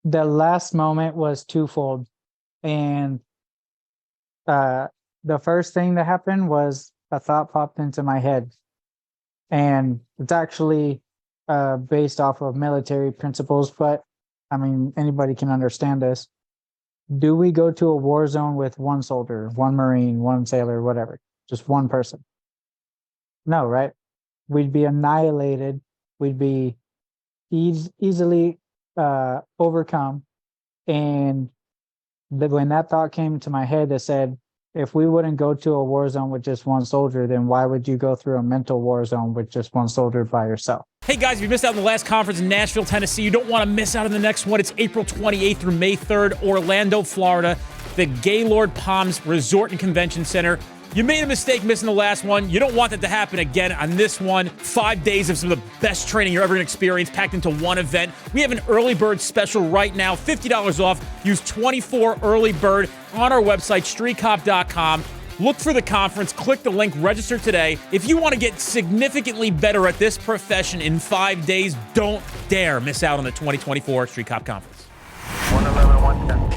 the last moment was twofold. And the first thing that happened was a thought popped into my head. And it's actually based off of military principles, but I mean, anybody can understand this. Do we go to a war zone with one soldier, one Marine, one sailor, whatever, just one person? No, right? We'd be annihilated. We'd be easily overcome. And when that thought came to my head, it said, if we wouldn't go to a war zone with just one soldier, then why would you go through a mental war zone with just one soldier by yourself? Hey guys, if you missed out on the last conference in Nashville, Tennessee, you don't want to miss out on the next one. It's April 28th through May 3rd, Orlando, Florida, the Gaylord Palms Resort and Convention Center. You made a mistake missing the last one. You don't want that to happen again on this one. 5 days of some of the best training you're ever going to experience packed into one event. We have an early bird special right now, $50 off. Use 24 early bird on our website, streetcop.com. Look for the conference, click the link, register today. If you want to get significantly better at this profession in 5 days, don't dare miss out on the 2024 Street Cop Conference. 111, 110.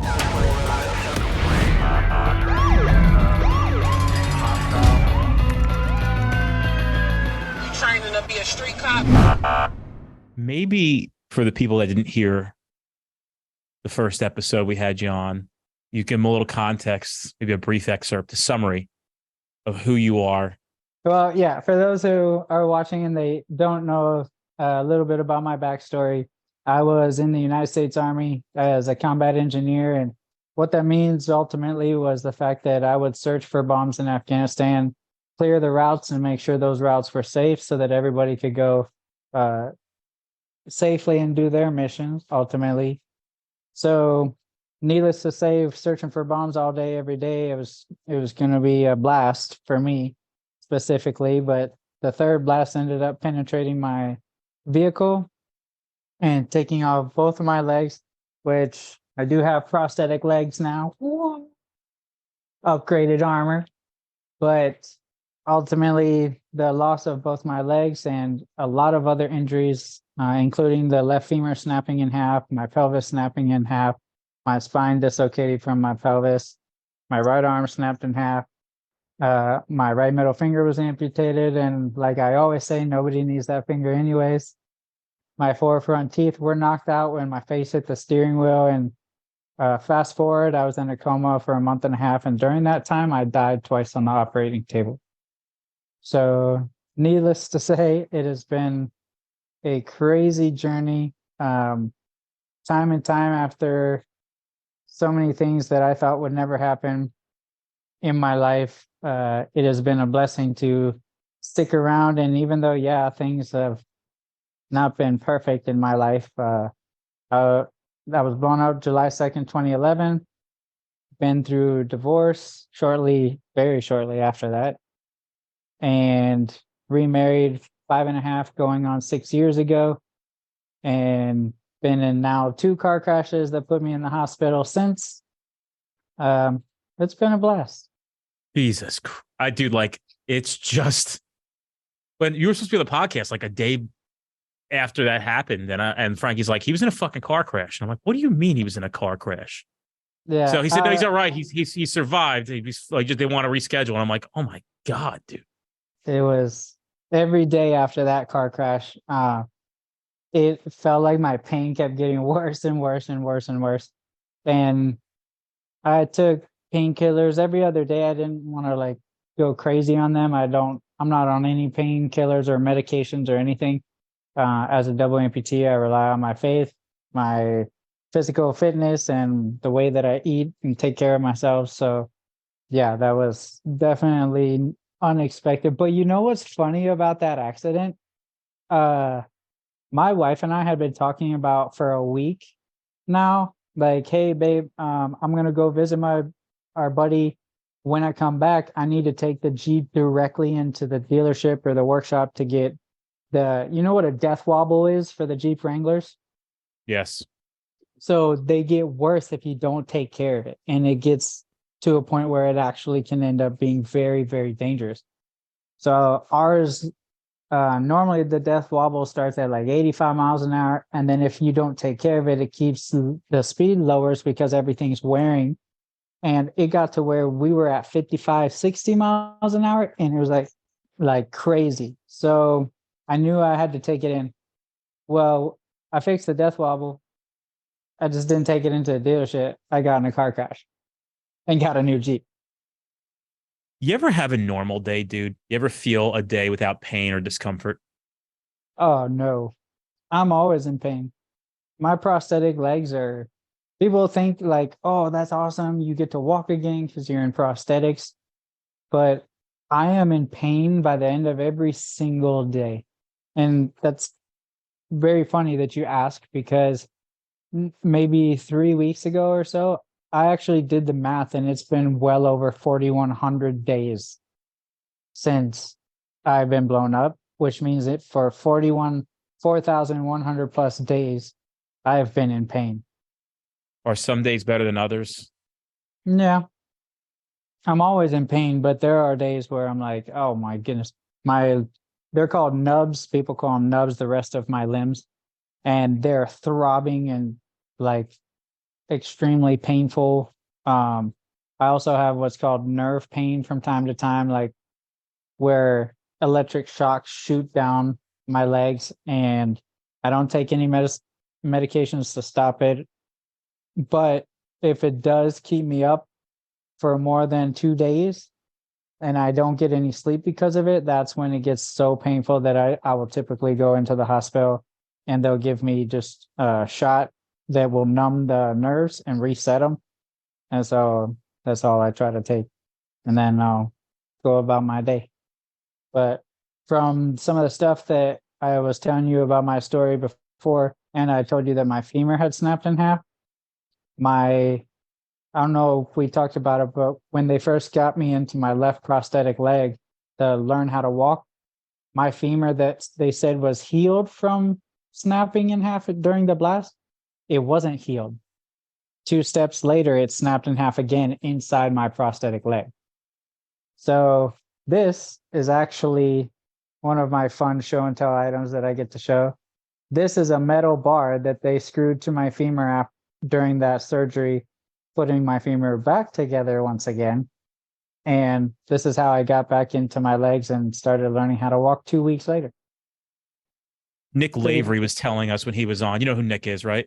Training to be a street cop. Maybe for the people that didn't hear the first episode we had you on, you give them a little context, maybe a brief excerpt, a summary of who you are. Well, yeah, for those who are watching and they don't know a little bit about my backstory, I was in the United States Army as a combat engineer. And what that means ultimately was the fact that I would search for bombs in Afghanistan, clear the routes and make sure those routes were safe so that everybody could go safely and do their missions ultimately. So needless to say, searching for bombs all day, every day, it was going to be a blast for me specifically. But the third blast ended up penetrating my vehicle and taking off both of my legs, which I do have prosthetic legs now. Upgraded armor. But ultimately, the loss of both my legs and a lot of other injuries, including the left femur snapping in half, my pelvis snapping in half, my spine dislocated from my pelvis, my right arm snapped in half, my right middle finger was amputated, and like I always say, nobody needs that finger anyways. My 4 front teeth were knocked out when my face hit the steering wheel, and fast forward, I was in a coma for a month and a half, and during that time, I died twice on the operating table. So needless to say, it has been a crazy journey. Time and time after so many things that I thought would never happen in my life, it has been a blessing to stick around. And even though, yeah, things have not been perfect in my life, I was blown out July 2nd, 2011, been through divorce very shortly after that, and remarried 5.5 going on 6 years ago, and been in now 2 car crashes that put me in the hospital since. It's been a blast. Jesus, dude, like, it's just, when you were supposed to be on the podcast like a day after that happened, and Frankie's like, he was in a fucking car crash. And I'm like, what do you mean he was in a car crash? Yeah. So he said, no, he's all right. He survived. He's like, just, they want to reschedule. And I'm like, oh my God, dude. It was every day after that car crash. It felt like my pain kept getting worse and worse and worse and worse. And I took painkillers every other day. I didn't want to like go crazy on them. I'm not on any painkillers or medications or anything. As a double amputee, I rely on my faith, my physical fitness, and the way that I eat and take care of myself. So yeah, that was definitely unexpected. But you know what's funny about that accident? My wife and I had been talking about for a week now, like, hey babe, I'm gonna go visit our buddy. When I come back, I need to take the Jeep directly into the dealership or the workshop to get you know what a death wobble is for the Jeep Wranglers? Yes. So they get worse if you don't take care of it. And it gets to a point where it actually can end up being very, very dangerous. So ours Normally the death wobble starts at like 85 miles an hour. And then if you don't take care of it, it keeps the speed lowers because everything's wearing. And it got to where we were at 55, 60 miles an hour. And it was like crazy. So I knew I had to take it in. Well, I fixed the death wobble. I just didn't take it into the dealership. I got in a car crash and got a new Jeep. You ever have a normal day, dude? You ever feel a day without pain or discomfort? Oh no, I'm always in pain. My prosthetic legs are, people think like, oh, that's awesome. You get to walk again because you're in prosthetics. But I am in pain by the end of every single day. And that's very funny that you ask because maybe 3 weeks ago or so, I actually did the math and it's been well over 4,100 days since I've been blown up, which means that for 4,100 plus days, I've been in pain. Are some days better than others? Yeah, I'm always in pain, but there are days where I'm like, oh my goodness, they're called nubs. People call them nubs, the rest of my limbs, and they're throbbing and like extremely painful. I also have what's called nerve pain from time to time, like where electric shocks shoot down my legs, and I don't take any medications to stop it. But if it does keep me up for more than 2 days and I don't get any sleep because of it, that's when it gets so painful that I will typically go into the hospital and they'll give me just a shot that will numb the nerves and reset them. And so that's all I try to take. And then I'll go about my day. But from some of the stuff that I was telling you about my story before, and I told you that my femur had snapped in half, I don't know if we talked about it, but when they first got me into my left prosthetic leg to learn how to walk, my femur that they said was healed from snapping in half during the blast, it wasn't healed. 2 steps later, it snapped in half again inside my prosthetic leg. So this is actually one of my fun show and tell items that I get to show. This is a metal bar that they screwed to my femur during that surgery, putting my femur back together once again. And this is how I got back into my legs and started learning how to walk 2 weeks later. Nick Lavery was telling us when he was on. You know who Nick is, right?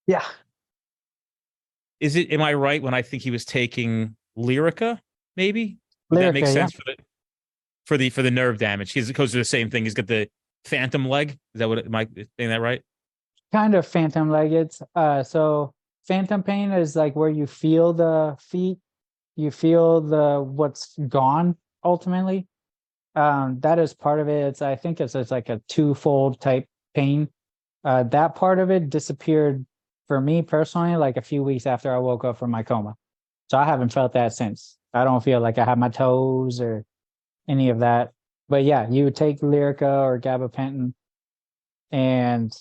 Yeah. Am I right when I think he was taking Lyrica, maybe? Would that make Lyrica, sense for the nerve damage? He's goes through the same thing. He's got the phantom leg. Is that what am I saying that right? Kind of phantom leg. It's so phantom pain is like where you feel the feet, you feel the what's gone ultimately. That is part of it. I think it's like a twofold type pain. That part of it disappeared for me personally, like a few weeks after I woke up from my coma. So I haven't felt that since. I don't feel like I have my toes or any of that. But yeah, you would take Lyrica or gabapentin, and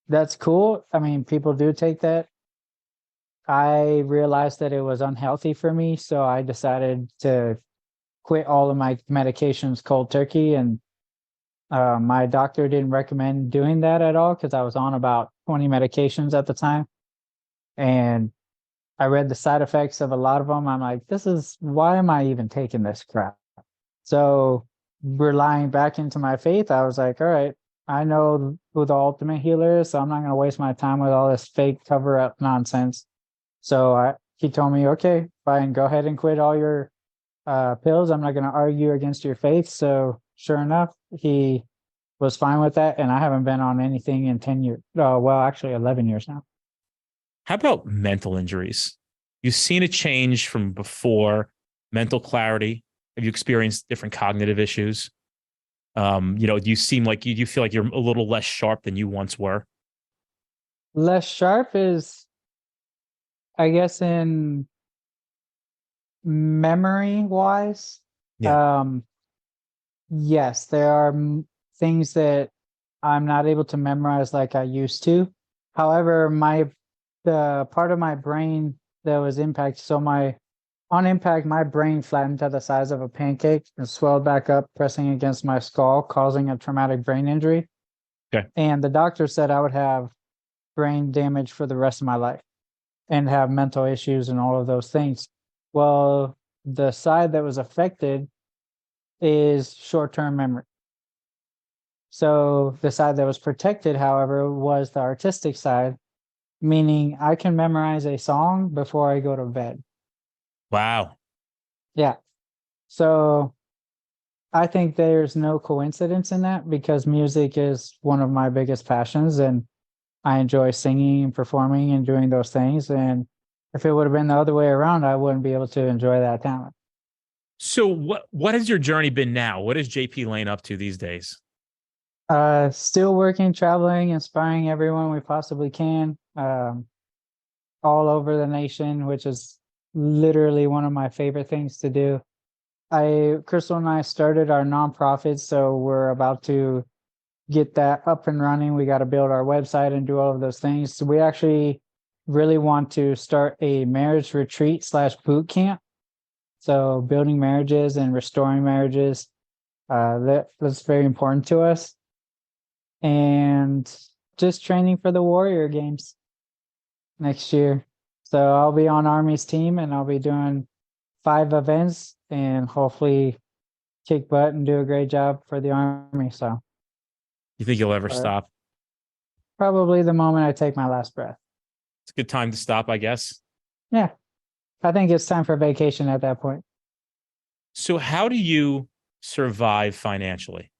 that's cool. I mean, people do take that. I realized that it was unhealthy for me, so I decided to quit all of my medications cold turkey. And my doctor didn't recommend doing that at all because I was on about 20 medications at the time. And I read the side effects of a lot of them. I'm like, why am I even taking this crap? So relying back into my faith, I was like, all right, I know who the ultimate healer is, so I'm not going to waste my time with all this fake cover up nonsense. So he told me, okay, fine, go ahead and quit all your pills. I'm not going to argue against your faith. So sure enough, he was fine with that. And I haven't been on anything in 10 years. Well, actually 11 years now. How about mental injuries? You've seen a change from before, mental clarity. Have you experienced different cognitive issues? Do you seem like you feel like you're a little less sharp than you once were? Less sharp is, I guess, in memory wise. Yeah. Yes, there are things that I'm not able to memorize like I used to. However, the part of my brain that was impacted, so my On impact, my brain flattened to the size of a pancake and swelled back up, pressing against my skull, causing a traumatic brain injury. Okay. And the doctor said I would have brain damage for the rest of my life and have mental issues and all of those things. Well, the side that was affected is short-term memory. So the side that was protected, however, was the artistic side, meaning I can memorize a song before I go to bed. Wow. Yeah. So I think there's no coincidence in that because music is one of my biggest passions and I enjoy singing and performing and doing those things. And if it would have been the other way around, I wouldn't be able to enjoy that talent. So what has your journey been now? What is JP Lane up to these days? Still working, traveling, inspiring everyone we possibly can, all over the nation, which is literally one of my favorite things to do. Crystal and I started our nonprofit, so we're about to get that up and running. We got to build our website and do all of those things. So we actually really want to start a marriage retreat / boot camp. So building marriages and restoring marriages, that's very important to us. And just training for the Warrior Games next year. So I'll be on Army's team and I'll be doing 5 events and hopefully kick butt and do a great job for the Army. So You think you'll ever stop? probably the moment I take my last breath. It's a good time to stop, I guess. Yeah. I think it's time for vacation at that point. So how do you survive financially?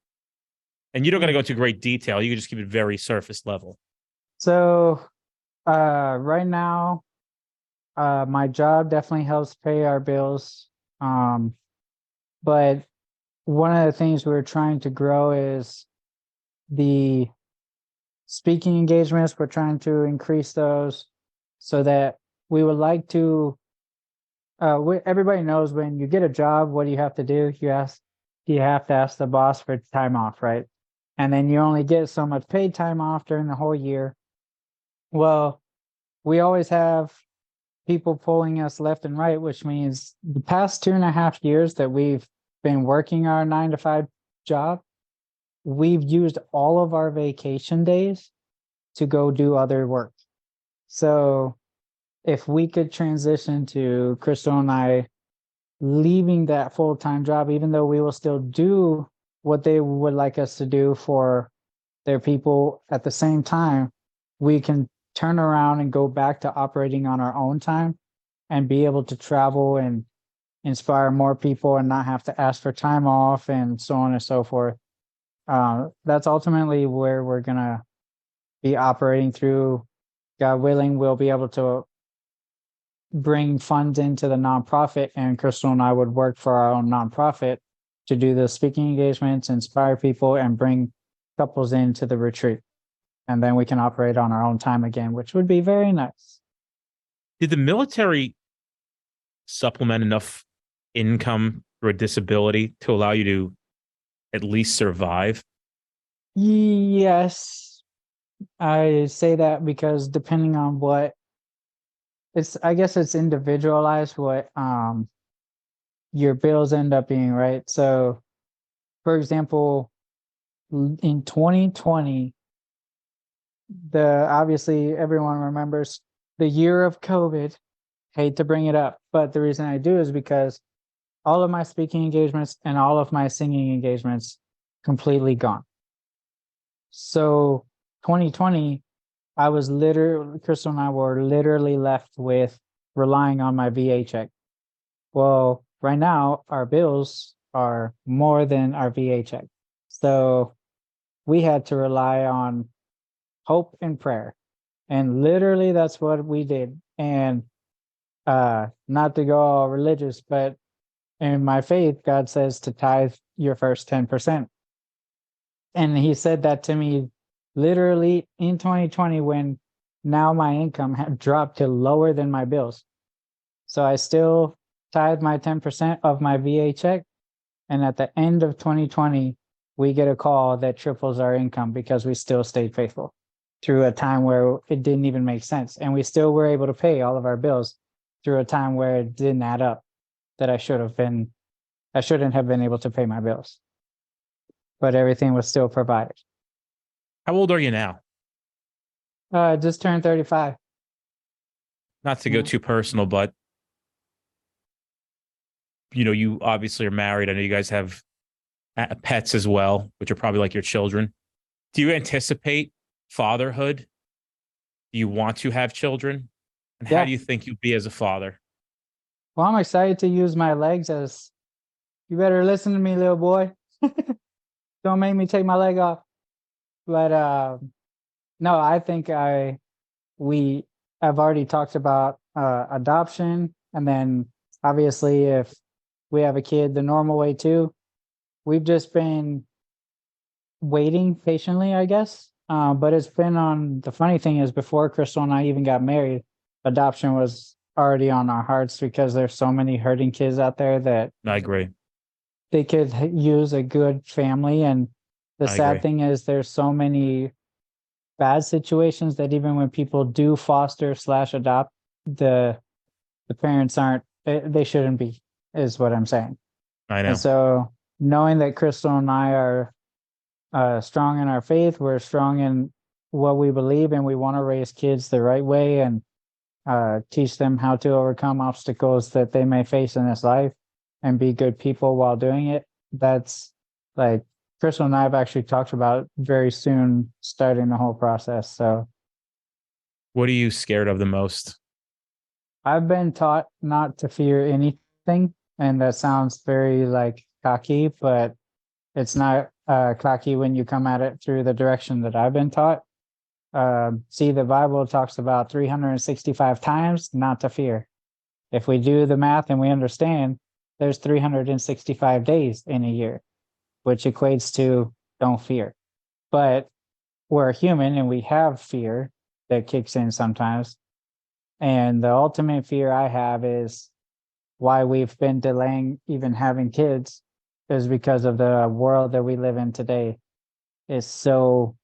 And you don't got to go into great detail. You can just keep it very surface level. So right now, my job definitely helps pay our bills. But one of the things we're trying to grow is the speaking engagements. We're trying to increase those so that we would like to, everybody knows when you get a job, what do you have to do? You have to ask the boss for time off, right? And then you only get so much paid time off during the whole year. Well, we always have people pulling us left and right, which means the past 2.5 years that we've been working our 9-to-5 job, we've used all of our vacation days to go do other work. So if we could transition to Crystal and I leaving that full-time job, even though we will still do what they would like us to do for their people at the same time, we can turn around and go back to operating on our own time and be able to travel and inspire more people and not have to ask for time off and so on and so forth. That's ultimately where we're going to be operating through. God willing, we'll be able to bring funds into the nonprofit, and Crystal and I would work for our own nonprofit to do the speaking engagements, inspire people, and bring couples into the retreat. And then we can operate on our own time again, which would be very nice. Did the military supplement enough income or a disability to allow you to at least survive? Yes, I say that because depending on what I guess it's individualized what your bills end up being, right? So for example, in 2020, obviously everyone remembers the year of COVID. Hate to bring it up, but the reason I do is because all of my speaking engagements and all of my singing engagements completely gone. So 2020, Crystal and I were literally left with relying on my VA check. Well, right now our bills are more than our VA check. So we had to rely on hope and prayer. And literally that's what we did. And not to go all religious, but in my faith, God says to tithe your first 10%. And he said that to me literally in 2020 when now my income had dropped to lower than my bills. So I still tithe my 10% of my VA check. And at the end of 2020, we get a call that triples our income because we still stayed faithful through a time where it didn't even make sense. And we still were able to pay all of our bills through a time where it didn't add up. that I shouldn't have been able to pay my bills, but everything was still provided. How old are you now? Just turned 35. Not to go too personal, but you obviously are married. I know you guys have pets as well, which are probably like your children. Do you anticipate fatherhood? Do you want to have children? And how Yeah. do you think you'll be as a father? Well, I'm excited to use my legs as, you better listen to me, little boy. Don't make me take my leg off. But no, I think we have already talked about adoption, and then obviously if we have a kid the normal way too. We've just been waiting patiently, I guess. But it's been on, the funny thing is, before Crystal and I even got married, adoption was already on our hearts because there's so many hurting kids out there that I agree. they could use a good family. And the I sad agree. thing is there's so many bad situations that even when people do foster / adopt, the parents aren't, they shouldn't be, is what I'm saying. I know. And so knowing that Crystal and I are strong in our faith, we're strong in what we believe, and we want to raise kids the right way and teach them how to overcome obstacles that they may face in this life and be good people while doing it. That's like, Crystal and I have actually talked about very soon starting the whole process. So What are you scared of the most? I've been taught not to fear anything, and that sounds very like cocky, but it's not cocky when you come at it through the direction that I've been taught. See, the Bible talks about 365 times not to fear. If we do the math and we understand, there's 365 days in a year, which equates to don't fear. But we're human and we have fear that kicks in sometimes. And the ultimate fear I have is why we've been delaying even having kids is because of the world that we live in today is so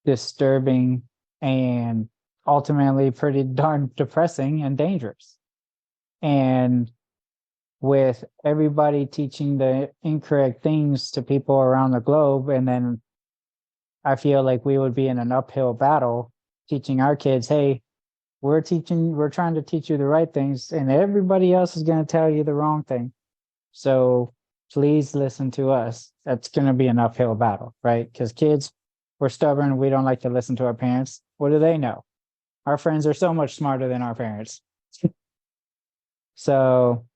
disturbing and ultimately pretty darn depressing and dangerous. And with everybody teaching the incorrect things to people around the globe, and then I feel like we would be in an uphill battle teaching our kids, hey, we're trying to teach you the right things, and everybody else is going to tell you the wrong thing. So please listen to us. That's going to be an uphill battle, right? Because kids, we're stubborn. We don't like to listen to our parents. What do they know? Our friends are so much smarter than our parents. So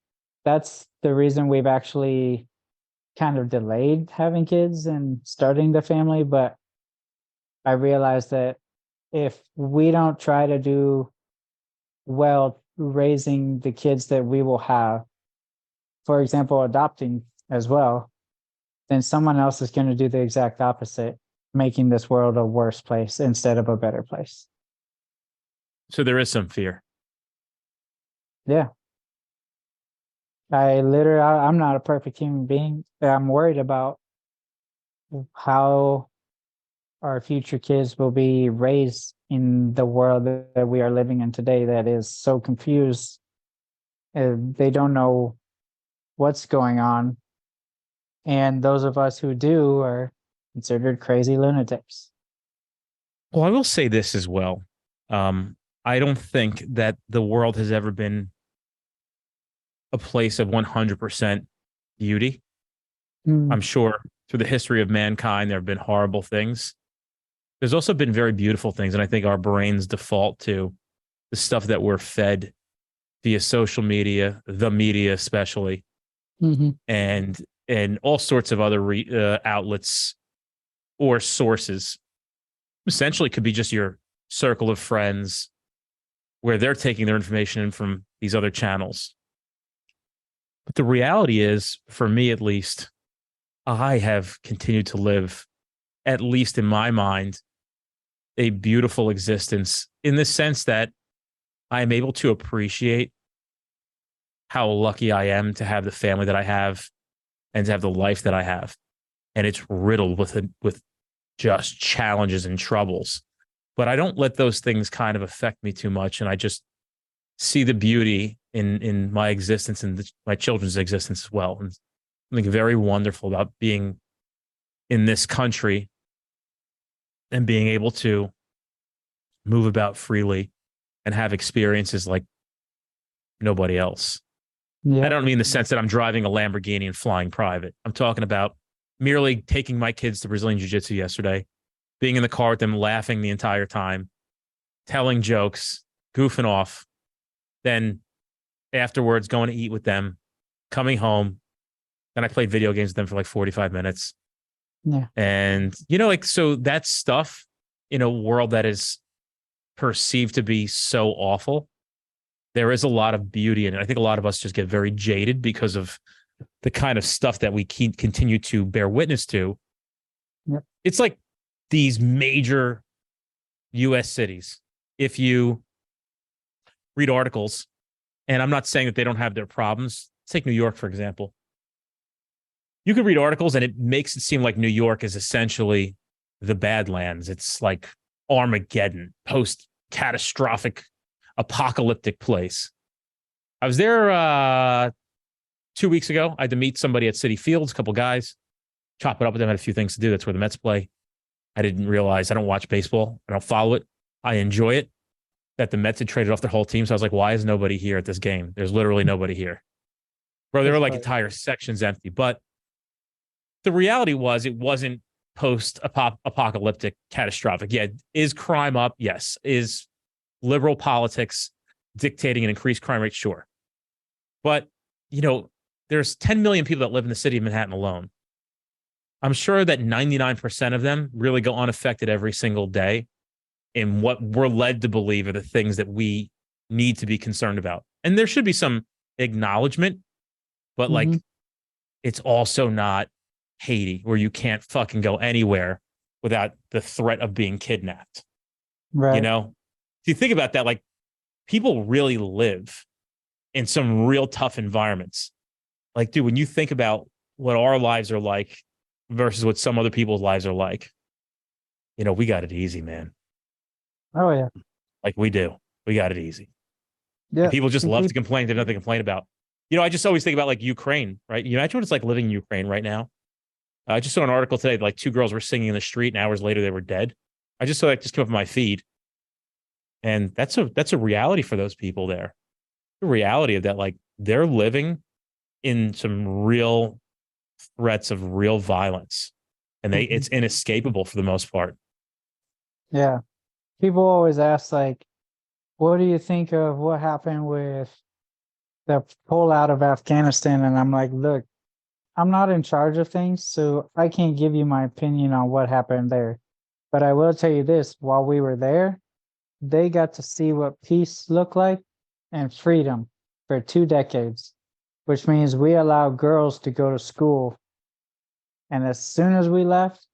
that's the reason we've actually kind of delayed having kids and starting the family. But I realized that if we don't try to do well raising the kids that we will have, for example, adopting as well, then someone else is going to do the exact opposite, making this world a worse place instead of a better place. So there is some fear. Yeah. I'm not a perfect human being. I'm worried about how our future kids will be raised in the world that we are living in today that is so confused. They don't know what's going on. And those of us who do are considered crazy lunatics. Well, I will say this as well. I don't think that the world has ever been a place of 100% beauty. I'm sure through the history of mankind, there have been horrible things. There's also been very beautiful things. And I think our brains default to the stuff that we're fed via social media, the media especially, and all sorts of other outlets or sources. Essentially could be just your circle of friends where they're taking their information in from these other channels. But the reality is, for me at least, I have continued to live, at least in my mind, a beautiful existence in the sense that I am able to appreciate how lucky I am to have the family that I have and to have the life that I have. And it's riddled with just challenges and troubles. But I don't let those things kind of affect me too much. And I just see the beauty in my existence and my children's existence as well. And something very wonderful about being in this country and being able to move about freely and have experiences like nobody else. Yeah. I don't mean the sense that I'm driving a Lamborghini and flying private. I'm talking about merely taking my kids to Brazilian Jiu-Jitsu yesterday, being in the car with them, laughing the entire time, telling jokes, goofing off, then afterwards going to eat with them, coming home. Then I played video games with them for like 45 minutes. Yeah. And, you know, like, so that stuff in a world that is perceived to be so awful, there is a lot of beauty in it. I think a lot of us just get very jaded because of the kind of stuff that we continue to bear witness to. Yep. It's like these major U.S. cities. If you read articles, and I'm not saying that they don't have their problems. Let's take New York, for example. You could read articles and it makes it seem like New York is essentially the Badlands. It's like Armageddon, post-catastrophic, apocalyptic place. I was there 2 weeks ago. I had to meet somebody at Citi Fields, a couple guys, chop it up with them. I had a few things to do. That's where the Mets play. I didn't realize I don't watch baseball. I don't follow it. I enjoy it. That the Mets had traded off their whole team. So I was like, why is nobody here at this game? There's literally nobody here. Bro, there were like entire sections empty. But the reality was it wasn't post-apocalyptic catastrophic. Yeah, is crime up? Yes. Is liberal politics dictating an increased crime rate? Sure. But, you know, there's 10 million people that live in the city of Manhattan alone. I'm sure that 99% of them really go unaffected every single day in what we're led to believe are the things that we need to be concerned about. And there should be some acknowledgement, but like, it's also not Haiti where you can't fucking go anywhere without the threat of being kidnapped. Right. You know, if you think about that, like people really live in some real tough environments. Like, dude, when you think about what our lives are like versus what some other people's lives are like, you know, we got it easy, man. Oh yeah. Like we do. We got it easy. Yeah. And people just love to complain. There's nothing to complain about. You know, I just always think about like Ukraine, right? You imagine what it's like living in Ukraine right now. I just saw an article today, like 2 girls were singing in the street and hours later they were dead. I just saw that just came up on my feed. And that's a reality for those people there. The reality of that, like they're living in some real threats of real violence. And it's inescapable for the most part. Yeah. People always ask, like, what do you think of what happened with the pullout of Afghanistan? And I'm like, look, I'm not in charge of things, so I can't give you my opinion on what happened there. But I will tell you this, while we were there, they got to see what peace looked like and freedom for 2 decades, which means we allow girls to go to school. And as soon as we left,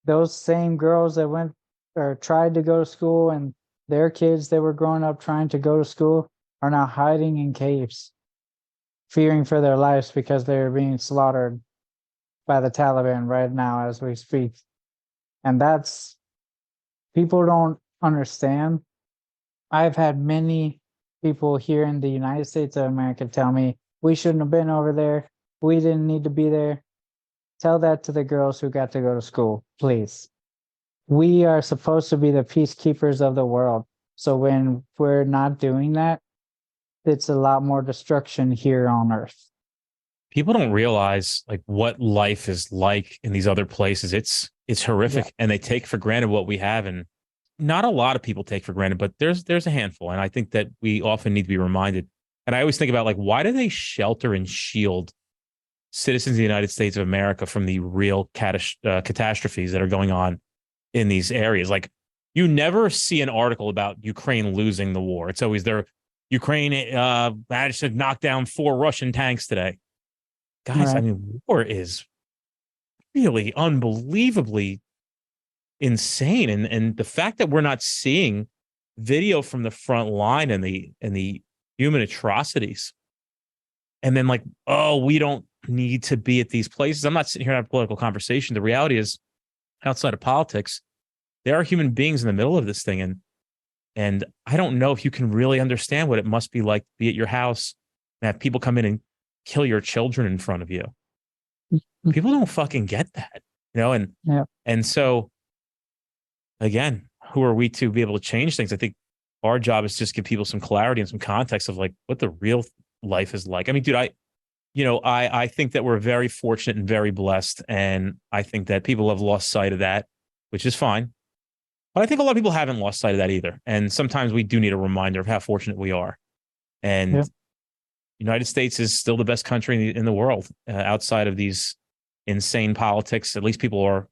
those same girls that went or tried to go to school and their kids that were growing up trying to go to school are now hiding in caves, fearing for their lives because they're being slaughtered by the Taliban right now as we speak. And that's, people don't understand. I've had many people here in the United States of America tell me, we shouldn't have been over there. We didn't need to be there. Tell that to the girls who got to go to school, please. We are supposed to be the peacekeepers of the world. So when we're not doing that, it's a lot more destruction here on Earth. People don't realize like what life is like in these other places. It's horrific, yeah. And they take for granted what we have, and not a lot of people take for granted, but there's a handful, and I think that we often need to be reminded. And I always think about like, why do they shelter and shield citizens of the United States of America from the real catastrophes that are going on in these areas? Like, you never see an article about Ukraine losing the war. It's always Ukraine managed to knock down 4 Russian tanks today. Guys, right. I mean, war is really unbelievably insane. And the fact that we're not seeing video from the front line and the human atrocities. And then like, oh, we don't need to be at these places. I'm not sitting here having a political conversation. The reality is, outside of politics, there are human beings in the middle of this thing. And And I don't know if you can really understand what it must be like to be at your house and have people come in and kill your children in front of you. People don't fucking get that, and Yeah. and so again, who are we to be able to change things? I think our job is just give people some clarity and some context of like what the real life is like. I mean, dude, I think that we're very fortunate and very blessed. And I think that people have lost sight of that, which is fine. But I think a lot of people haven't lost sight of that either. And sometimes we do need a reminder of how fortunate we are. And Yeah. United States is still the best country in the world outside of these insane politics. At least people are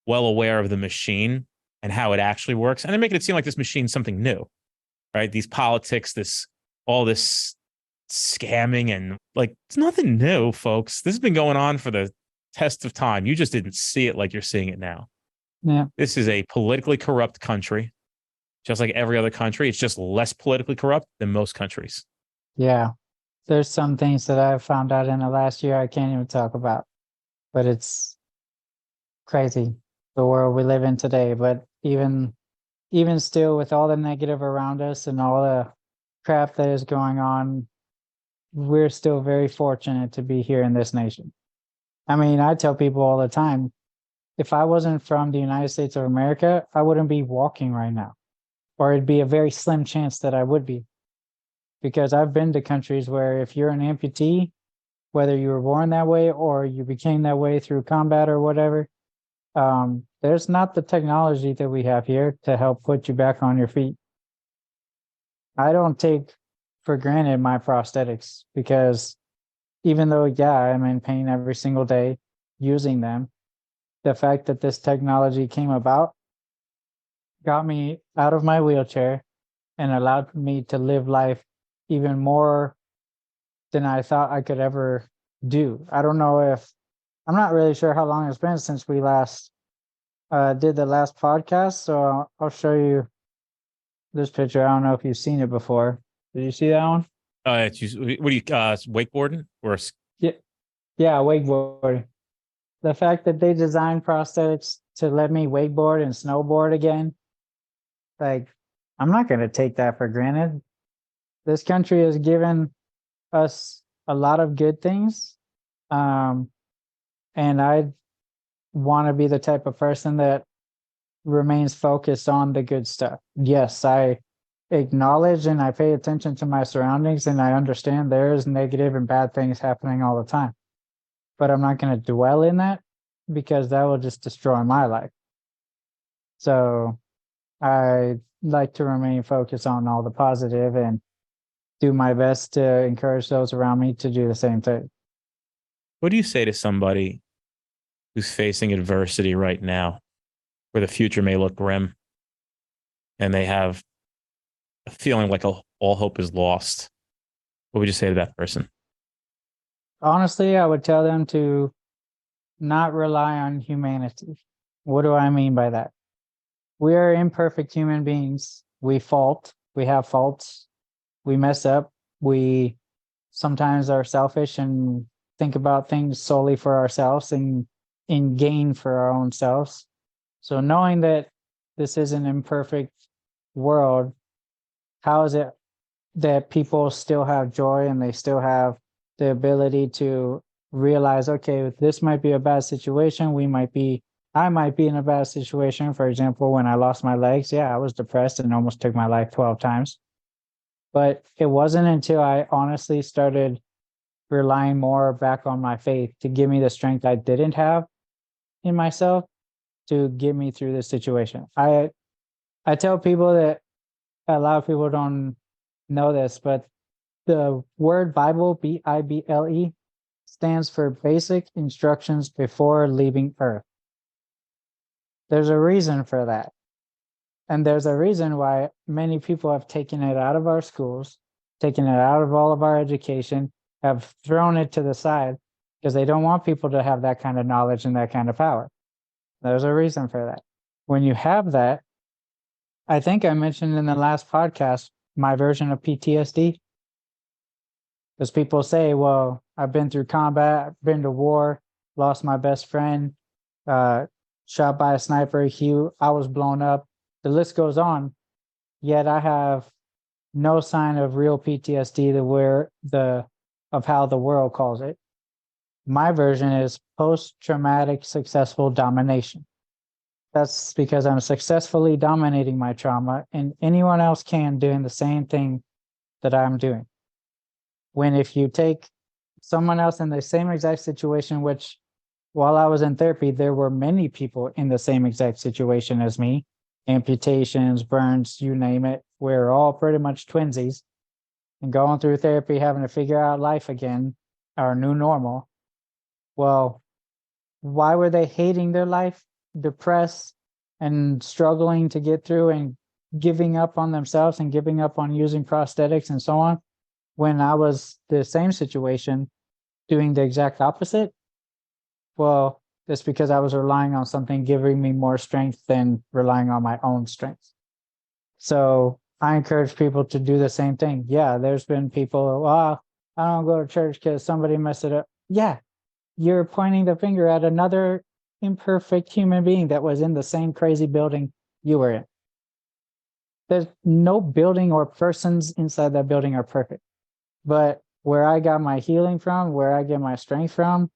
well aware of the machine and how it actually works. And they're making it seem like this machine's something new, right? These politics, all this scamming, and like, it's nothing new, folks. This has been going on for the test of time. You just didn't see it like you're seeing it now. Yeah. This is a politically corrupt country, just like every other country. It's just less politically corrupt than most countries. Yeah. There's some things that I've found out in the last year I can't even talk about, but it's crazy, the world we live in today. But even still, with all the negative around us and all the crap that is going on, we're still very fortunate to be here in this nation. I mean, I tell people all the time, if I wasn't from the United States of America, I wouldn't be walking right now, or it'd be a very slim chance that I would be. Because I've been to countries where if you're an amputee, whether you were born that way or you became that way through combat or whatever, there's not the technology that we have here to help put you back on your feet. I don't take for granted my prosthetics, because even though, yeah, I'm in pain every single day using them, the fact that this technology came about got me out of my wheelchair and allowed me to live life even more than I thought I could ever do. I'm not really sure how long it's been since we last did the last podcast. So I'll show you this picture. I don't know if you've seen it before. Did you see that one? What are you, wakeboarding or? Yeah, wakeboarding. The fact that they designed prosthetics to let me wakeboard and snowboard again, like, I'm not going to take that for granted. This country has given us a lot of good things. And I want to be the type of person that remains focused on the good stuff. Yes, I acknowledge and I pay attention to my surroundings, and I understand there is negative and bad things happening all the time. But I'm not going to dwell in that, because that will just destroy my life. So I like to remain focused on all the positive and do my best to encourage those around me to do the same thing. What do you say to somebody who's facing adversity right now, where the future may look grim and they have a feeling like all hope is lost? What would you say to that person? Honestly, I would tell them to not rely on humanity. What do I mean by that? We are imperfect human beings. We have faults. We mess up. We sometimes are selfish and think about things solely for ourselves and in gain for our own selves. So knowing that this is an imperfect world, how is it that people still have joy and they still have the ability to realize, okay, this might be a bad situation. I might be in a bad situation. For example, when I lost my legs, yeah, I was depressed and almost took my life 12 times. But it wasn't until I honestly started relying more back on my faith to give me the strength I didn't have in myself to get me through this situation. I tell people that a lot of people don't know this, but the word Bible, Bible, stands for basic instructions before leaving Earth. There's a reason for that. And there's a reason why many people have taken it out of our schools, taken it out of all of our education, have thrown it to the side, because they don't want people to have that kind of knowledge and that kind of power. There's a reason for that. When you have that, I think I mentioned in the last podcast my version of PTSD. Because people say, well, I've been through combat, I've been to war, lost my best friend, shot by a sniper, I was blown up. The list goes on. yet I have no sign of real PTSD of how the world calls it. My version is post-traumatic successful domination. That's because I'm successfully dominating my trauma, and anyone else can doing the same thing that I'm doing. When if you take someone else in the same exact situation, which while I was in therapy, there were many people in the same exact situation as me, amputations, burns, you name it. We're all pretty much twinsies and going through therapy, having to figure out life again, our new normal. Well, why were they hating their life, depressed, and struggling to get through and giving up on themselves and giving up on using prosthetics and so on, when I was the same situation doing the exact opposite? Well, it's because I was relying on something giving me more strength than relying on my own strength. So I encourage people to do the same thing. Yeah, there's been people, well, I don't go to church because somebody messed it up. Yeah, you're pointing the finger at another imperfect human being that was in the same crazy building you were in. There's no building or persons inside that building are perfect. But where I got my healing from, where I get my strength from,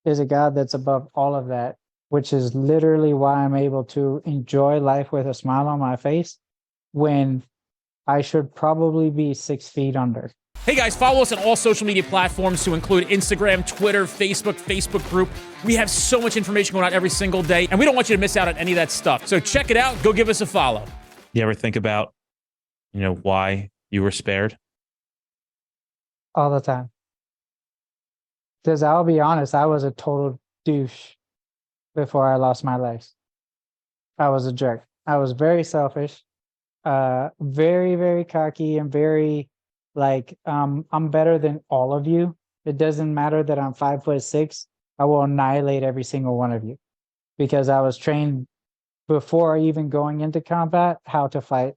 is a God that's above all of that, which is literally why I'm able to enjoy life with a smile on my face when I should probably be 6 feet under. Hey guys, follow us on all social media platforms to include Instagram, Twitter, Facebook group. We have so much information going out every single day, and we don't want you to miss out on any of that stuff. So check it out. Go give us a follow. You ever think about, why you were spared? All the time. Because I'll be honest, I was a total douche before I lost my legs. I was a jerk. I was very selfish, very, very cocky, and very like, I'm better than all of you. It doesn't matter that I'm 5'6". I will annihilate every single one of you, because I was trained before even going into combat how to fight,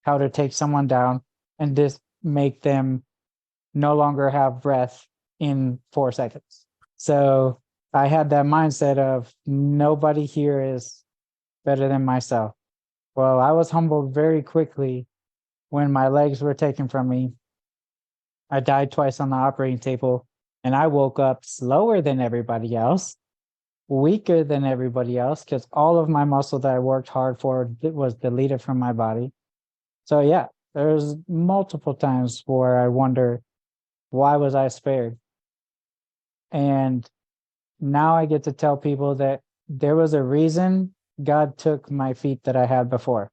how to take someone down, and just make them no longer have breath in 4 seconds. So I had that mindset of nobody here is better than myself. Well, I was humbled very quickly when my legs were taken from me. I died twice on the operating table, and I woke up slower than everybody else, weaker than everybody else, because all of my muscle that I worked hard for was deleted from my body. So yeah, there's multiple times where I wonder, why was I spared? And now I get to tell people that there was a reason God took my feet that I had before,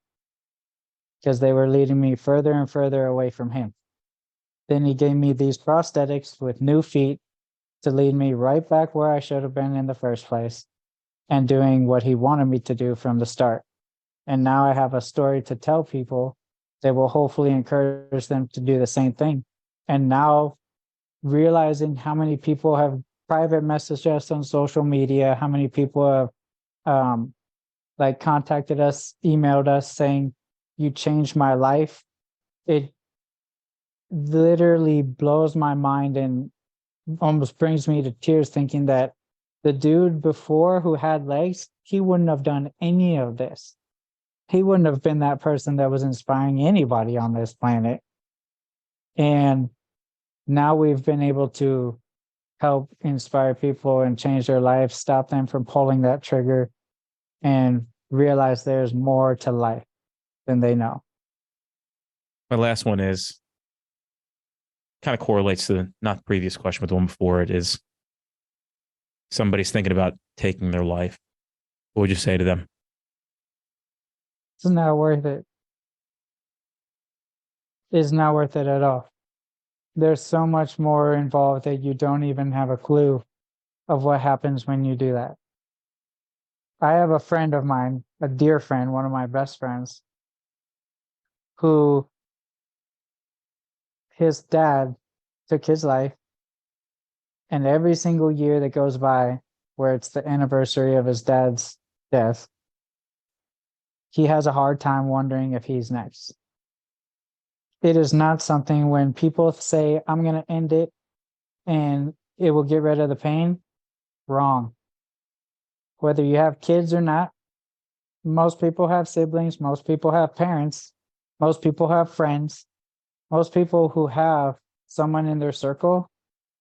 because they were leading me further and further away from him. Then he gave me these prosthetics with new feet to lead me right back where I should have been in the first place, and doing what he wanted me to do from the start. And now I have a story to tell people that will hopefully encourage them to do the same thing. And now realizing how many people have private messaged us on social media, how many people have contacted us, emailed us saying, you changed my life. It literally blows my mind and almost brings me to tears, thinking that the dude before who had legs, he wouldn't have done any of this. He wouldn't have been that person that was inspiring anybody on this planet. And now we've been able to help inspire people and change their lives, stop them from pulling that trigger, and realize there's more to life than they know. My last one is kind of correlates to not the previous question, but the one before it is, somebody's thinking about taking their life. What would you say to them? It's not worth it. It's not worth it at all. There's so much more involved that you don't even have a clue of what happens when you do that. I have a friend of mine, a dear friend, one of my best friends, who his dad took his life, and every single year that goes by where it's the anniversary of his dad's death, he has a hard time wondering if he's next. It is not something when people say, I'm going to end it and it will get rid of the pain. Wrong. Whether you have kids or not, most people have siblings, most people have parents. Most people have friends. Most people who have someone in their circle.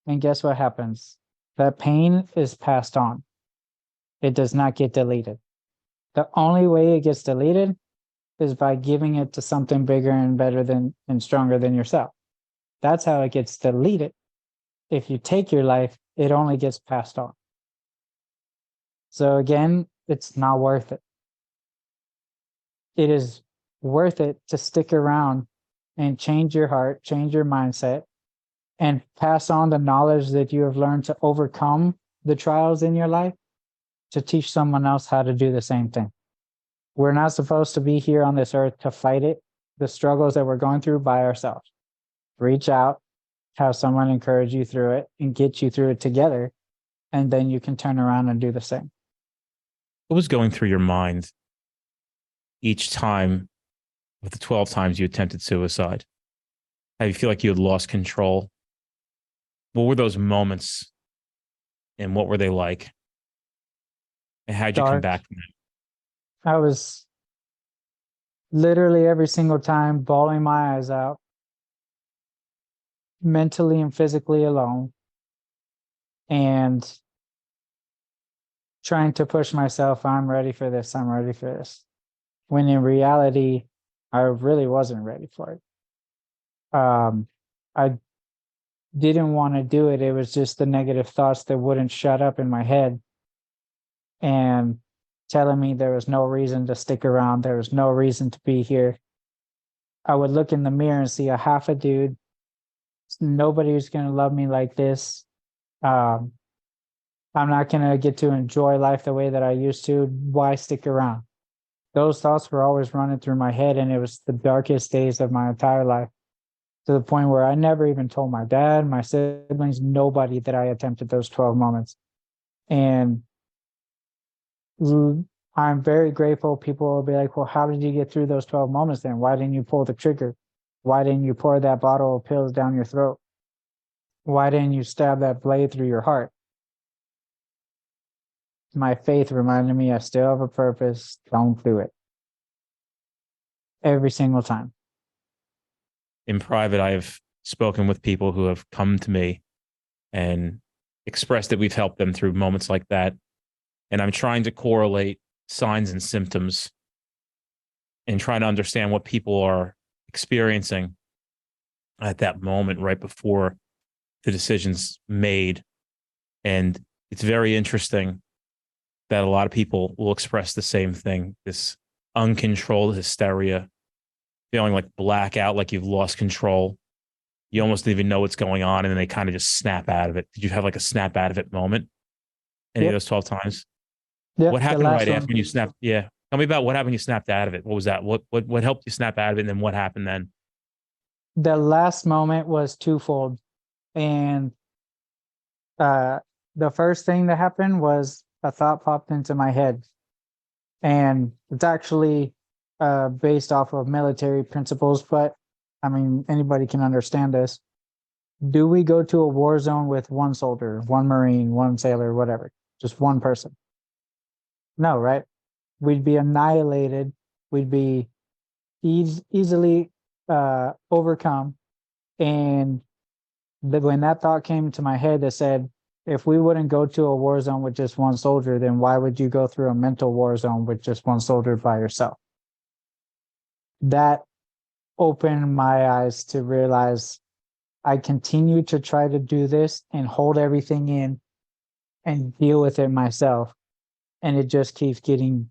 And guess what happens? That pain is passed on. It does not get deleted. The only way it gets deleted is by giving it to something bigger and better than and stronger than yourself. That's how it gets deleted. If you take your life, it only gets passed on. So again, it's not worth it. It is worth it to stick around and change your heart, change your mindset, and pass on the knowledge that you have learned to overcome the trials in your life to teach someone else how to do the same thing. We're not supposed to be here on this earth to fight it, the struggles that we're going through by ourselves. Reach out, have someone encourage you through it and get you through it together. And then you can turn around and do the same. What was going through your mind each time of the 12 times you attempted suicide? How do you feel like you had lost control? What were those moments and what were they like? And how'd you come Dark. back from that? I was literally every single time bawling my eyes out, mentally and physically alone, and trying to push myself, I'm ready for this, I'm ready for this. When in reality, I really wasn't ready for it. I didn't want to do it. It was just the negative thoughts that wouldn't shut up in my head and telling me there was no reason to stick around. There was no reason to be here. I would look in the mirror and see a half a dude. Nobody was going to love me like this. I'm not going to get to enjoy life the way that I used to. Why stick around? Those thoughts were always running through my head, and it was the darkest days of my entire life, to the point where I never even told my dad, my siblings, nobody that I attempted those 12 moments. And I'm very grateful. People will be like, well, how did you get through those 12 moments then? Why didn't you pull the trigger? Why didn't you pour that bottle of pills down your throat? Why didn't you stab that blade through your heart? My faith reminded me I still have a purpose. Don't do it. Every single time. In private, I have spoken with people who have come to me and expressed that we've helped them through moments like that. And I'm trying to correlate signs and symptoms and trying to understand what people are experiencing at that moment right before the decision's made. And it's very interesting that a lot of people will express the same thing, this uncontrolled hysteria, feeling like blackout, like you've lost control. You almost don't even know what's going on, and then they kind of just snap out of it. Did you have like a snap out of it moment any of those 12 times? Yeah. What happened right after when you snapped? Yeah. Tell me about what happened when you snapped out of it. What was that? What helped you snap out of it, and then what happened then? The last moment was twofold. And the first thing that happened was a thought popped into my head. And it's actually based off of military principles, but I mean, anybody can understand this. Do we go to a war zone with one soldier, one Marine, one sailor, whatever, just one person? No, right? We'd be annihilated. We'd be easily overcome. And when that thought came to my head, that said, if we wouldn't go to a war zone with just one soldier, then why would you go through a mental war zone with just one soldier by yourself? That opened my eyes to realize I continue to try to do this and hold everything in and deal with it myself. And it just keeps getting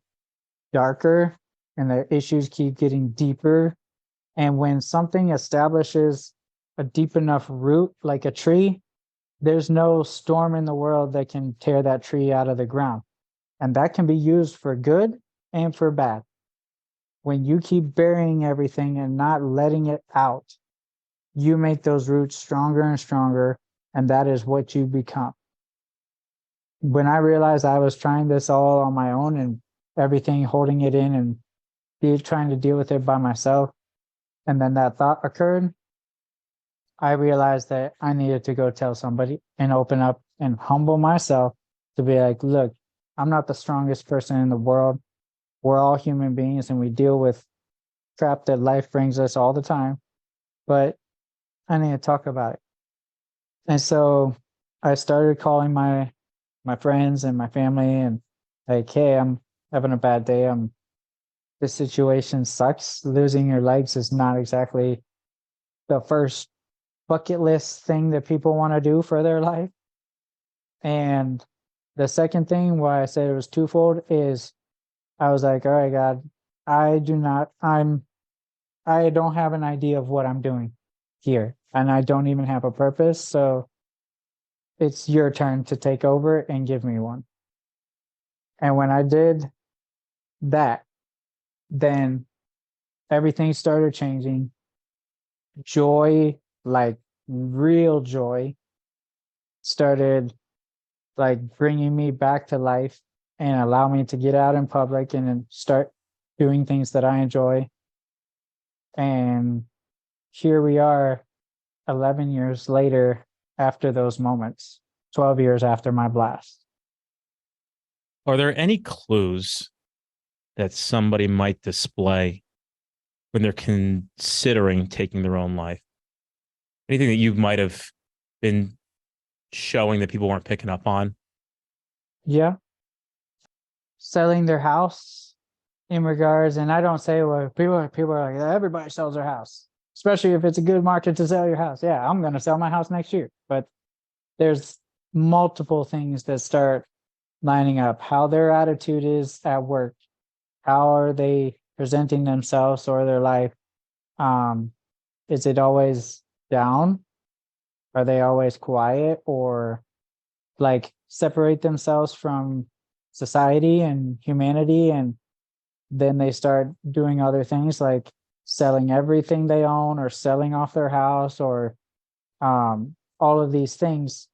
darker and the issues keep getting deeper. And when something establishes a deep enough root, like a tree, there's no storm in the world that can tear that tree out of the ground. And that can be used for good and for bad. When you keep burying everything and not letting it out, you make those roots stronger and stronger, and that is what you become. When I realized I was trying this all on my own and everything, holding it in and trying to deal with it by myself, and then that thought occurred, I realized that I needed to go tell somebody and open up and humble myself to be like, look, I'm not the strongest person in the world. We're all human beings and we deal with crap that life brings us all the time, but I need to talk about it. And so I started calling my friends and my family and like, hey, I'm having a bad day. This situation sucks. Losing your legs is not exactly the first bucket list thing that people want to do for their life. And the second thing why I said it was twofold is I was like, all right, God, I don't have an idea of what I'm doing here. And I don't even have a purpose. So it's your turn to take over and give me one. And when I did that, then everything started changing. Joy, like real joy, started like bringing me back to life and allow me to get out in public and then start doing things that I enjoy. And here we are 11 years later after those moments, 12 years after my blast. Are there any clues that somebody might display when they're considering taking their own life? Anything that you might have been showing that people weren't picking up on? Yeah. Selling their house in regards, and I don't say well, people are like, everybody sells their house, especially if it's a good market to sell your house. Yeah, I'm gonna sell my house next year. But there's multiple things that start lining up. How their attitude is at work, how are they presenting themselves or their life? Is it always down? Are they always quiet or like separate themselves from society and humanity, and then they start doing other things like selling everything they own or selling off their house or all of these things?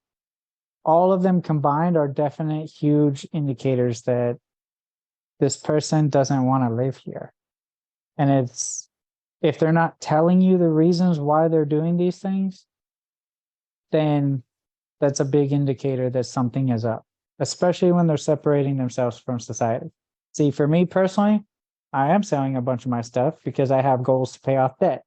All of them combined are definite huge indicators that this person doesn't want to live here. And it's, if they're not telling you the reasons why they're doing these things, then that's a big indicator that something is up, especially when they're separating themselves from society. See, for me personally, I am selling a bunch of my stuff because I have goals to pay off debt.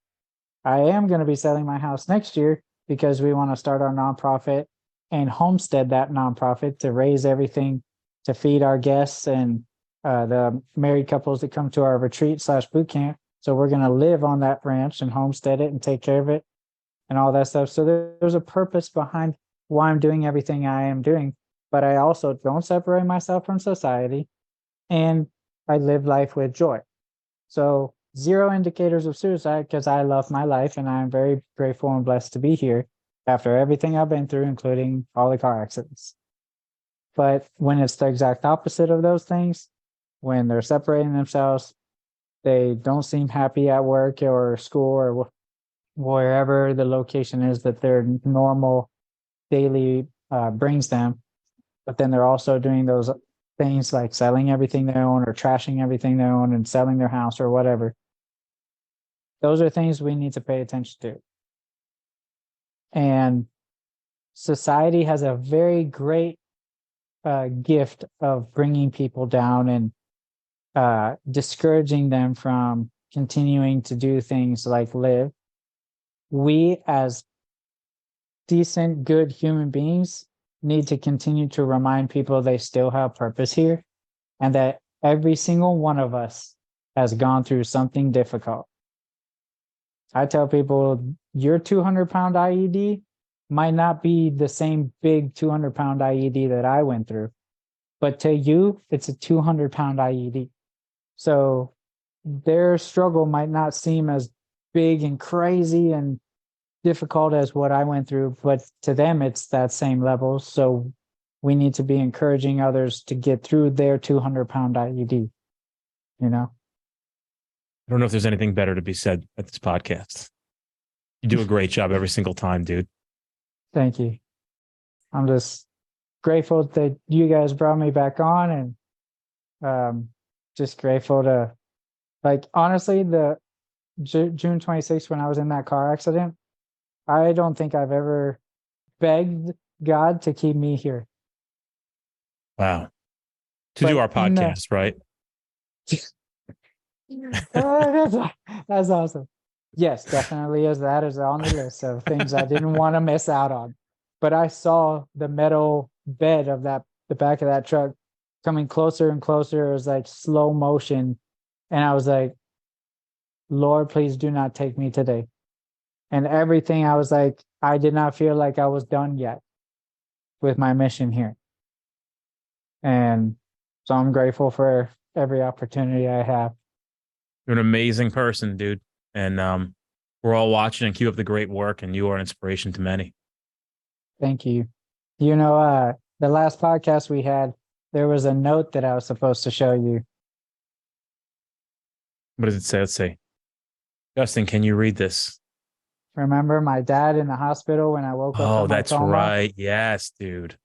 I am going to be selling my house next year because we want to start our nonprofit and homestead that nonprofit to raise everything to feed our guests and the married couples that come to our retreat/boot camp. So we're going to live on that ranch and homestead it and take care of it and all that stuff. So there's a purpose behind why I'm doing everything I am doing, but I also don't separate myself from society and I live life with joy. So 0 indicators of suicide because I love my life and I'm very grateful and blessed to be here after everything I've been through, including all the car accidents. But when it's the exact opposite of those things, when they're separating themselves, they don't seem happy at work or school or wherever the location is that their normal daily brings them. But then they're also doing those things like selling everything they own or trashing everything they own and selling their house or whatever. Those are things we need to pay attention to. And society has a very great gift of bringing people down and discouraging them from continuing to do things like live. We, as decent, good human beings, need to continue to remind people they still have purpose here and that every single one of us has gone through something difficult. I tell people your 200-pound IED might not be the same big 200-pound IED that I went through, but to you, it's a 200-pound IED. So their struggle might not seem as big and crazy and difficult as what I went through, but to them, it's that same level. So we need to be encouraging others to get through their 200-pound IED, you know? I don't know if there's anything better to be said at this podcast. You do a great job every single time, dude. Thank you. I'm just grateful that you guys brought me back on and just grateful to, like, honestly, the June 26th, when I was in that car accident, I don't think I've ever begged God to keep me here. Wow. To But do our in the- podcast, right? That's awesome. Yes, definitely is that is on the list of things I didn't want to miss out on. But I saw the metal bed of the back of that truck coming closer and closer. It was like slow motion. And I was like, Lord, please do not take me today. And everything, I was like, I did not feel like I was done yet with my mission here. And so I'm grateful for every opportunity I have. You're an amazing person, dude. And we're all watching, and keep up the great work. And you are an inspiration to many. Thank you. You know, the last podcast we had, there was a note that I was supposed to show you. What does it say? Let's see. Justin, can you read this? Remember my dad in the hospital when I woke up Oh, from my that's coma? right. Yes, dude.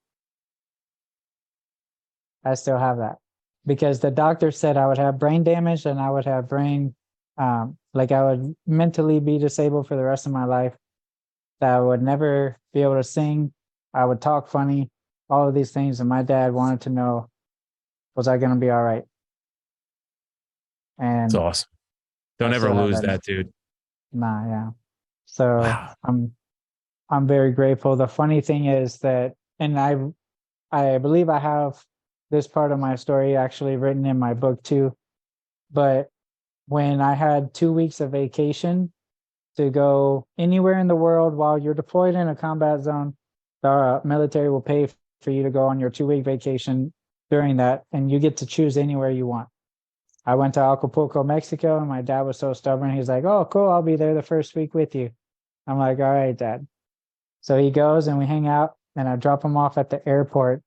I still have that because the doctor said I would have brain damage and I would have brain, like I would mentally be disabled for the rest of my life, that I would never be able to sing. I would talk funny, all of these things. And my dad wanted to know, was I going to be all right? And It's awesome. Don't I ever still have lose that. that, dude. Nah, yeah. So Wow. I'm very grateful. The funny thing is that, and I believe I have this part of my story actually written in my book too. But when I had 2 weeks of vacation to go anywhere in the world while you're deployed in a combat zone, the military will pay for you to go on your 2 week vacation during that, and you get to choose anywhere you want. I went to Acapulco, Mexico, and my dad was so stubborn. He's like, "Oh, cool, I'll be there the first week with you." I'm like, "All right, Dad." So he goes and we hang out, and I drop him off at the airport,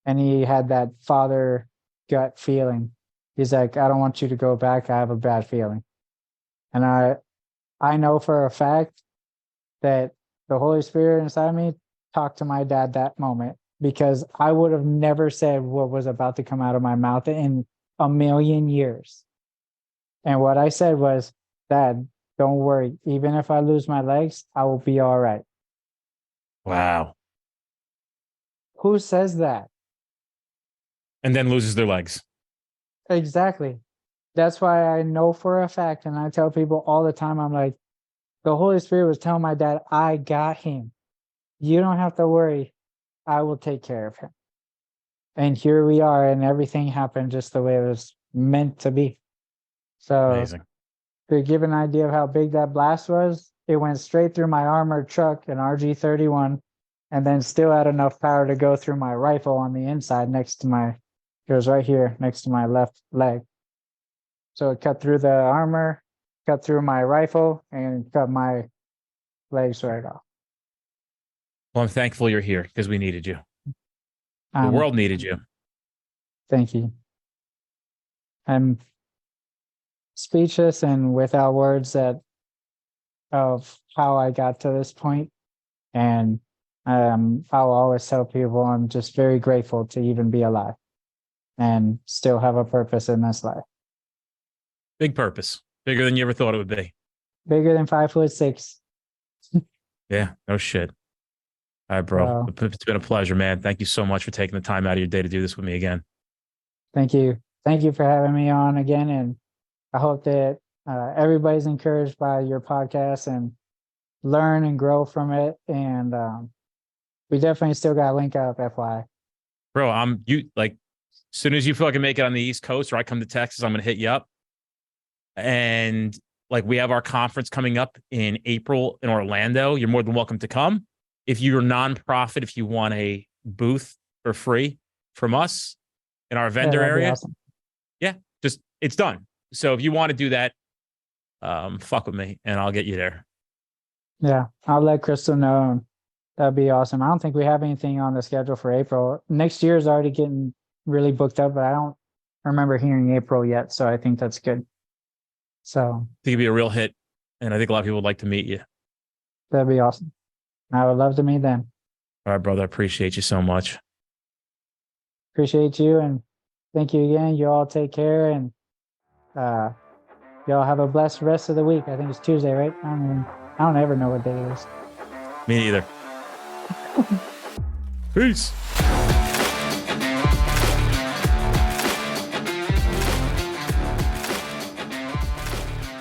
and he had that father gut feeling. He's like, "I don't want you to go back. I have a bad feeling." And I know for a fact that the Holy Spirit inside me talked to my dad that moment, because I would have never said what was about to come out of my mouth in a million years. And what I said was, "Dad, don't worry. Even if I lose my legs, I will be all right." Wow. Who says that? And then loses their legs. Exactly. That's why I know for a fact, and I tell people all the time, I'm like, the Holy Spirit was telling my dad, I got him. You don't have to worry. I will take care of him. And here we are, and everything happened just the way it was meant to be. So Amazing. to give an idea of how big that blast was, it went straight through my armored truck, an RG-31, and then still had enough power to go through my rifle on the inside next to my, it was right here next to my left leg. So it cut through the armor, cut through my rifle, and cut my legs right off. Well, I'm thankful you're here because we needed you. The world needed you. Thank you. I'm speechless and without words of how I got to this point. And I'll always tell people I'm just very grateful to even be alive and still have a purpose in this life. Big purpose. Bigger than you ever thought it would be. Bigger than 5'6". Yeah, no shit. All right, bro. Wow. It's been a pleasure, man. Thank you so much for taking the time out of your day to do this with me again. Thank you. Thank you for having me on again. And I hope that everybody's encouraged by your podcast and learn and grow from it. And we definitely still got to link up, FYI. Bro, as soon as you fucking make it on the East Coast or I come to Texas, I'm going to hit you up. And like we have our conference coming up in April in Orlando. You're more than welcome to come. If you're a nonprofit, if you want a booth for free from us in our vendor area, awesome. Yeah, just it's done. So if you want to do that, fuck with me and I'll get you there. Yeah, I'll let Crystal know. That'd be awesome. I don't think we have anything on the schedule for April. Next year is already getting really booked up, but I don't remember hearing April yet. So I think that's good. So I think it'd be a real hit. And I think a lot of people would like to meet you. That'd be awesome. I would love to meet them. All right, brother. I appreciate you so much. Appreciate you. And thank you again. You all take care. And y'all have a blessed rest of the week. I think it's Tuesday, right? I don't ever know what day it is. Me neither. Peace.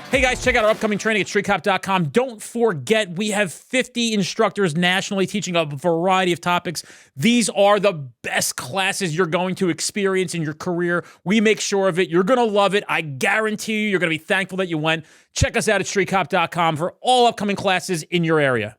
Hey guys, check out our upcoming training at streetcop.com. Don't forget, we have 50 instructors nationally teaching a variety of topics. These are the best classes you're going to experience in your career. We make sure of it. You're going to love it. I guarantee you're going to be thankful that you went. Check us out at streetcop.com for all upcoming classes in your area.